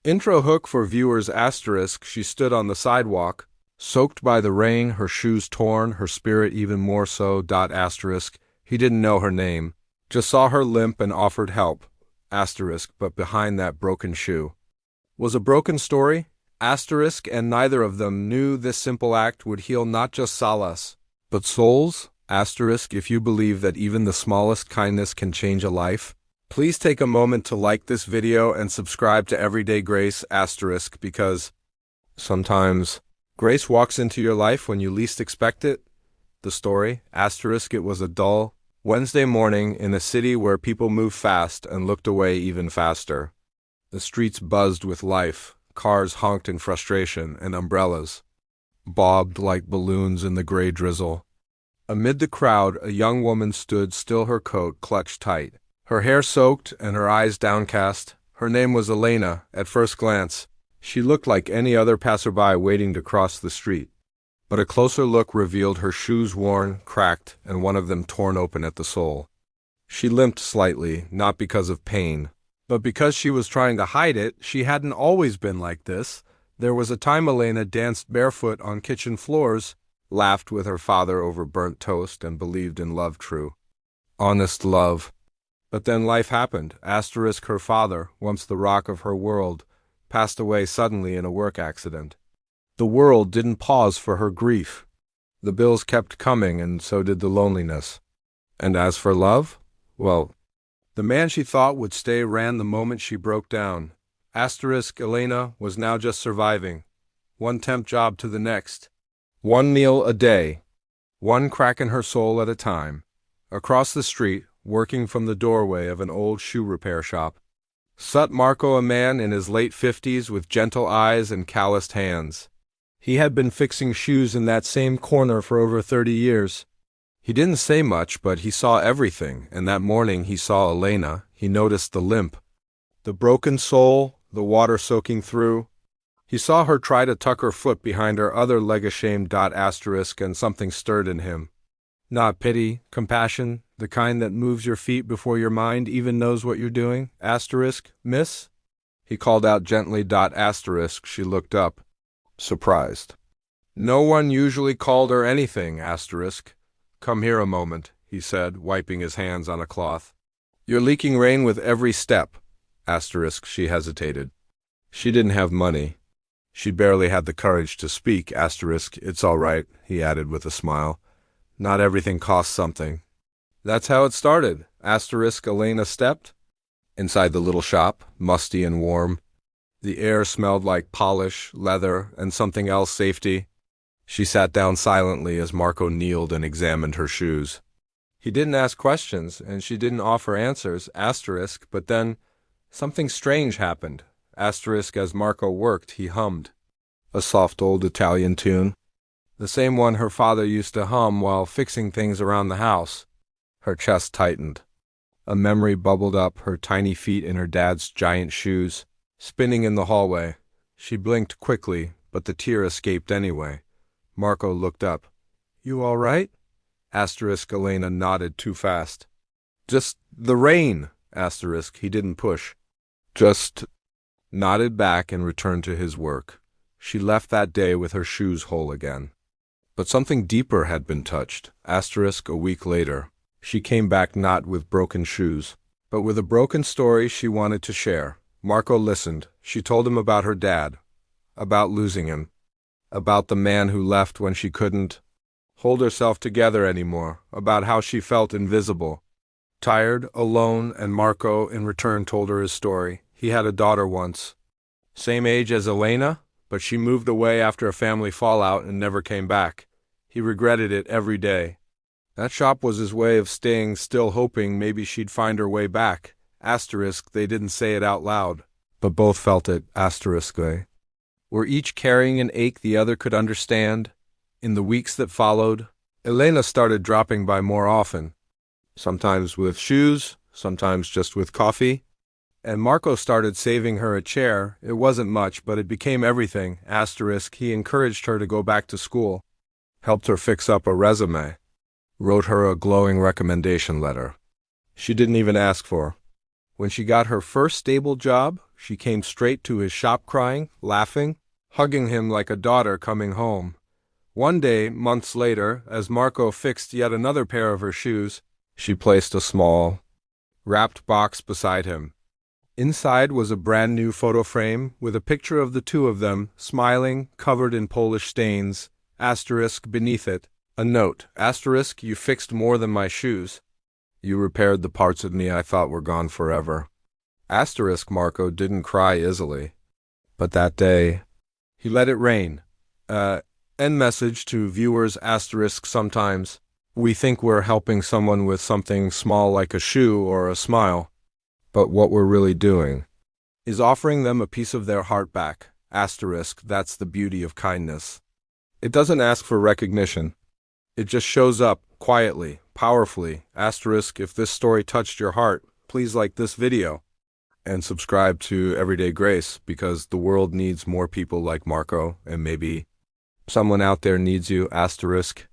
Intro hook for viewers asterisk. She stood on the sidewalk, soaked by the rain, her shoes torn, her spirit even more so. Asterisk. He didn't know her name, just saw her limp and offered help. Asterisk. But behind that broken shoe was a broken story. Asterisk. And neither of them knew this simple act would heal not just Salas, but souls. Asterisk. If you believe that even the smallest kindness can change a life, please take a moment to like this video and subscribe to Everyday Grace asterisk, because sometimes grace walks into your life when you least expect it. The story asterisk. It was a dull Wednesday morning in a city where people moved fast and looked away even faster. The streets buzzed with life, cars honked in frustration, and umbrellas bobbed like balloons in the gray drizzle. Amid the crowd, a young woman stood still, her coat clutched tight, her hair soaked and her eyes downcast. Her name was Elena. At first glance, she looked like any other passerby waiting to cross the street. But a closer look revealed her shoes worn, cracked, and one of them torn open at the sole. She limped slightly, not because of pain, but because she was trying to hide it. She hadn't always been like this. There was a time Elena danced barefoot on kitchen floors, laughed with her father over burnt toast, and believed in love true, honest love. But then life happened. Asterisk. Her father, once the rock of her world, passed away suddenly in a work accident. The world didn't pause for her grief. The bills kept coming, and so did the loneliness. And as for love, well, the man she thought would stay ran the moment she broke down. Asterisk. Elena was now just surviving, one temp job to the next, one meal a day, one crack in her soul at a time. Across the street, working from the doorway of an old shoe repair shop, sat Marco, a man in his late 50s with gentle eyes and calloused hands. He had been fixing shoes in that same corner for over 30 years. He didn't say much, but he saw everything, and that morning he saw Elena. He noticed the limp, the broken sole, the water soaking through. He saw her try to tuck her foot behind her other leg, ashamed. Asterisk. And something stirred in him. Not pity, compassion, the kind that moves your feet before your mind even knows what you're doing. Asterisk. Miss? He called out gently. Asterisk. She looked up, surprised. No one usually called her anything. Asterisk. Come here a moment, he said, wiping his hands on a cloth. You're leaking rain with every step. Asterisk. She hesitated. She didn't have money. She barely had the courage to speak. Asterisk. It's all right, he added with a smile. Not everything costs something. That's how it started. Asterisk. Elena stepped inside the little shop, musty and warm. The air smelled like polish, leather, and something else, safety. She sat down silently as Marco kneeled and examined her shoes. He didn't ask questions, and she didn't offer answers. Asterisk. But then something strange happened. Asterisk. As Marco worked, he hummed a soft old Italian tune, the same one her father used to hum while fixing things around the house. Her chest tightened. A memory bubbled up, her tiny feet in her dad's giant shoes, spinning in the hallway. She blinked quickly, but the tear escaped anyway. Marco looked up. You all right? Asterisk. Elena nodded too fast. Just the rain. Asterisk. He didn't push. Just nodded back and returned to his work. She left that day with her shoes whole again. But something deeper had been touched. Asterisk. A week later, she came back not with broken shoes, but with a broken story she wanted to share. Marco listened. She told him about her dad, about losing him, about the man who left when she couldn't hold herself together anymore, about how she felt invisible, tired, alone, and Marco in return told her his story. He had a daughter once, same age as Elena, but she moved away after a family fallout and never came back. He regretted it every day. That shop was his way of staying still, hoping maybe she'd find her way back. Asterisk. They didn't say it out loud, but both felt it. Asterisk. They were each carrying an ache the other could understand. In the weeks that followed, Elena started dropping by more often, sometimes with shoes, sometimes just with coffee. And Marco started saving her a chair. It wasn't much, but it became everything. Asterisk. He encouraged her to go back to school, helped her fix up a resume, wrote her a glowing recommendation letter she didn't even ask for. When she got her first stable job, She came straight to his shop crying, laughing, hugging him like a daughter coming home. One day, months later, as Marco fixed yet another pair of her shoes, she placed a small, wrapped box beside him. Inside was a brand new photo frame with a picture of the two of them, smiling, covered in Polish stains, asterisk beneath it. A note, asterisk, you fixed more than my shoes. You repaired the parts of me I thought were gone forever. Asterisk Marco didn't cry easily. But that day, he let it rain. End message to viewers asterisk sometimes. We think we're helping someone with something small like a shoe or a smile. But what we're really doing is offering them a piece of their heart back. Asterisk, that's the beauty of kindness. It doesn't ask for recognition. It just shows up, quietly, powerfully. Asterisk, if this story touched your heart, please like this video. And subscribe to Everyday Grace, because the world needs more people like Marco, and maybe someone out there needs you, asterisk.